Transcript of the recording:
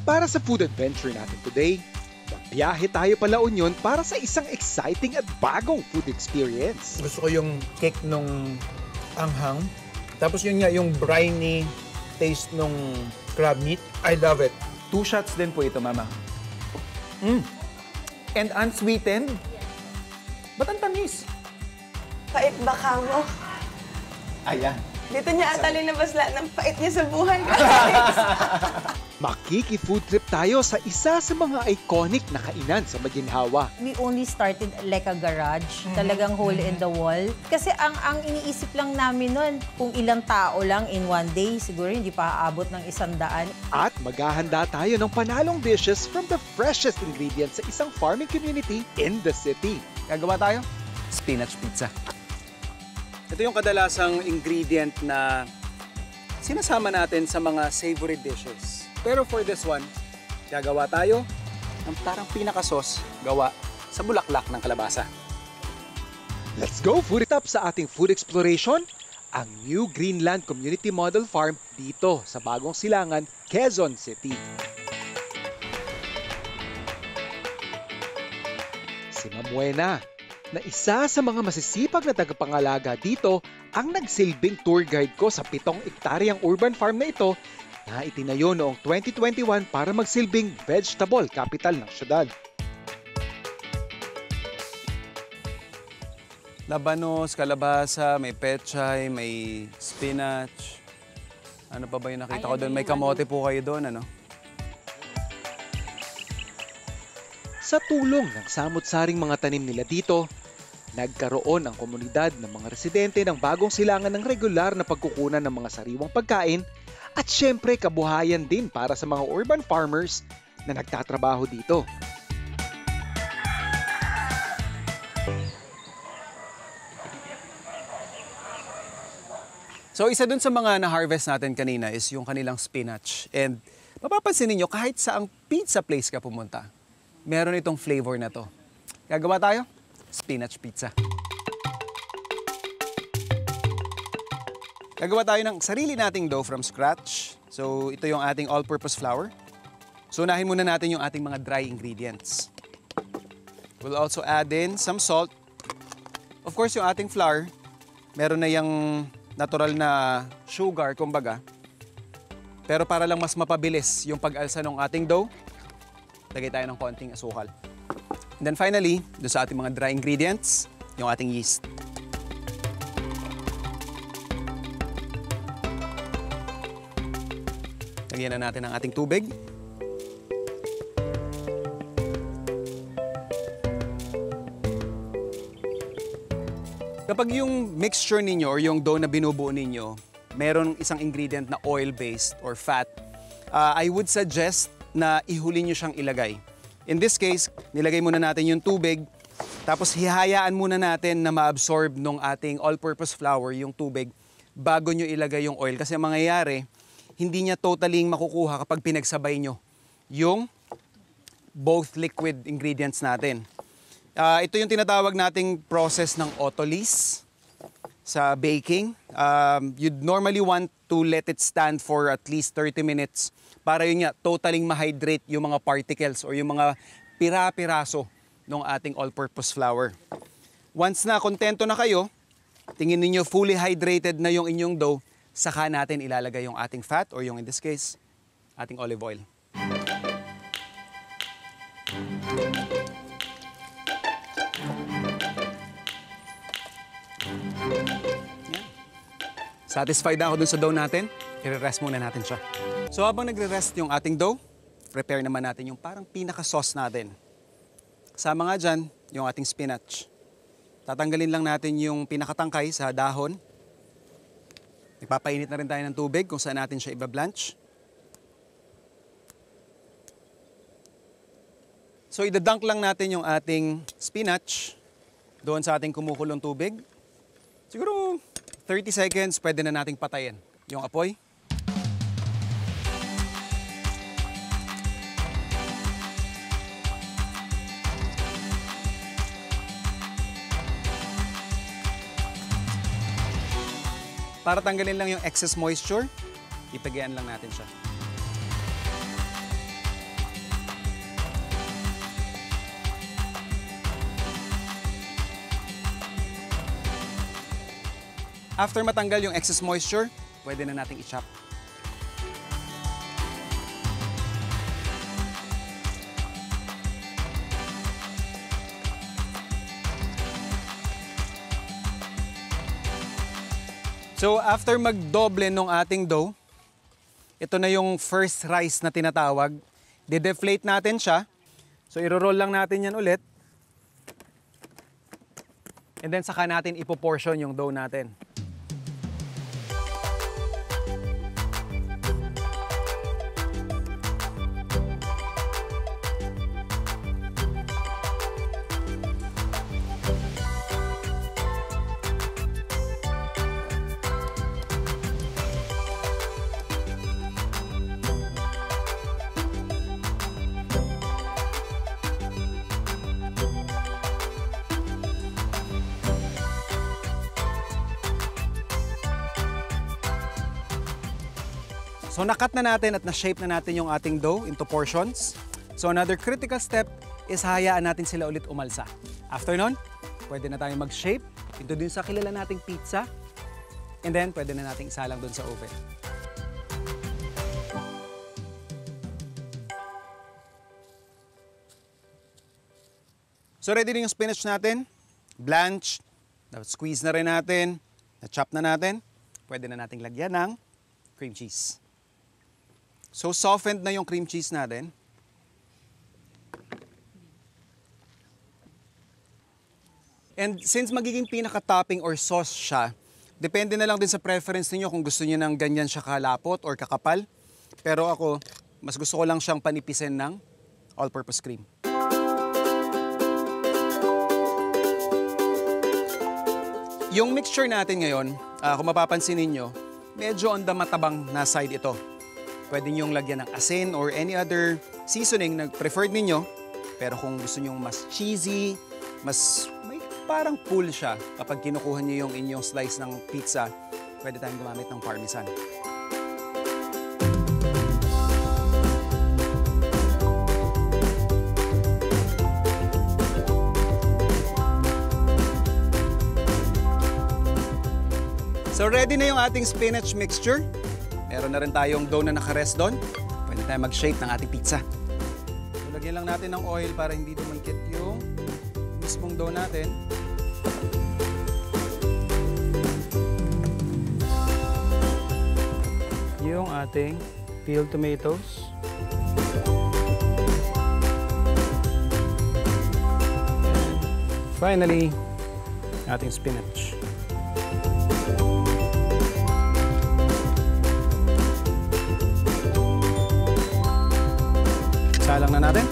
Para sa food adventure natin today, magbiyahe tayo pala Union para sa isang exciting at bagong food experience. Gusto ko yung cake nung anghang. Tapos yun nga, yung briny taste nung crab meat. I love it. 2 shots din po ito, Mama. And unsweetened. Ba't ang tamis? Pait baka mo. Ayan. Dito niya ata linabas lahat ng pait niya sa buhay. Makiki-food trip tayo sa isa sa mga iconic na kainan sa Maginhawa. We only started like a garage, talagang hole in the wall. Kasi ang iniisip lang namin nun, kung ilang tao lang in one day, siguro hindi pa aabot ng 100. At maghahanda tayo ng panalong dishes from the freshest ingredients sa isang farming community in the city. Gagawa tayo? Spinach pizza. Ito yung kadalasang ingredient na sinasama natin sa mga savory dishes. Pero for this one, gagawa tayo ng parang pinaka-sauce gawa sa bulaklak ng kalabasa. Let's go food up sa ating food exploration, ang New Greenland Community Model Farm dito sa Bagong Silangan, Quezon City. Si Mamuena, na isa sa mga masisipag na tagapangalaga dito, ang nagsilbing tour guide ko sa 7 ektaryang urban farm na ito na itinayo noong 2021 para magsilbing vegetable capital ng syudad. Labanos, kalabasa, may pechay, may spinach. Ano pa ba yung nakita ko doon? May kamote po kayo doon, ano? Sa tulong ng samut-saring mga tanim nila dito, nagkaroon ang komunidad ng mga residente ng Bagong Silangan ng regular na pagkukunan ng mga sariwang pagkain at syempre kabuhayan din para sa mga urban farmers na nagtatrabaho dito. So isa dun sa mga na-harvest natin kanina is yung kanilang spinach. And mapapansin niyo kahit saang pizza place ka pumunta, meron itong flavor na to. Gagawa tayo? Spinach pizza. Gagawa tayo ng sarili nating dough from scratch. So ito yung ating all-purpose flour. So unahin muna natin yung ating mga dry ingredients. We'll also add in some salt. Of course, yung ating flour, meron na yung natural na sugar, kumbaga. Pero para lang mas mapabilis yung pag-alsa ng ating dough, lagay tayo ng konting asukal. And then finally, doon sa ating mga dry ingredients, yung ating yeast. Lagyan na natin ang ating tubig. Kapag yung mixture ninyo or yung dough na binubuo ninyo, meron isang ingredient na oil-based or fat, I would suggest na ihuli nyo siyang ilagay. In this case, nilagay muna natin yung tubig, tapos hihayaan muna natin na ma-absorb nung ating all-purpose flour yung tubig bago nyo ilagay yung oil. Kasi ang mangyayari, hindi niya totally makukuha kapag pinagsabay nyo yung both liquid ingredients natin. Ito yung tinatawag nating process ng autolysis sa baking. You'd normally want to let it stand for at least 30 minutes para yun nga, totally ma-hydrate yung mga particles or yung mga pira-piraso ng ating all-purpose flour. Once na kontento na kayo, tingin ninyo fully hydrated na yung inyong dough, saka natin ilalagay yung ating fat or yung in this case, ating olive oil. Satisfied na ako dun sa dough natin, i-rest muna natin siya. So habang nagre-rest yung ating dough, prepare naman natin yung parang pinaka-sauce natin. Kasama nga dyan, yung ating spinach. Tatanggalin lang natin yung pinakatangkay sa dahon. Ipapainit na rin tayo ng tubig kung saan natin siya ibablanch. So idadunk lang natin yung ating spinach doon sa ating kumukulong tubig. Siguro 30 seconds, pwede na nating patayin yung apoy. Para tanggalin lang yung excess moisture, ipagyan lang natin siya. After matanggal yung excess moisture, pwede na nating i-chop. So after magdoble nung ating dough, ito na yung first rice na tinatawag. De-deflate natin siya. So iro-roll lang natin yan ulit. And then saka natin ipoportion yung dough natin. So nakat na natin at na-shape na natin yung ating dough into portions. So another critical step is hayaan natin sila ulit umalsa. After nun, pwede na tayong mag-shape into dun sa kilala nating pizza. And then, pwede na nating isalang dun sa oven. So ready na yung spinach natin. Blanched. Squeeze na rin natin. Na-chop na natin. Pwede na nating lagyan ng cream cheese. So softened na yung cream cheese natin. And since magiging pinaka-topping or sauce siya, depende na lang din sa preference niyo kung gusto niyo ng ganyan siya kalapot or kakapal. Pero ako, mas gusto ko lang siyang panipisin ng all-purpose cream. Yung mixture natin ngayon, kung mapapansin ninyo, medyo on the matabang na side ito. Pwede niyong lagyan ng asin or any other seasoning na preferred ninyo. Pero kung gusto niyong mas cheesy, mas may parang pull siya kapag kinukuha niyo yung inyong slice ng pizza, pwede tayong gumamit ng parmesan. So ready na yung ating spinach mixture. Meron na rin tayong dough na naka-rest doon. Pwede tayo mag-shape ng ating pizza. So, lagyan lang natin ng oil para hindi dumangkit yung mismong dough natin. Yung ating peeled tomatoes. And finally, ating spinach. Salang na natin.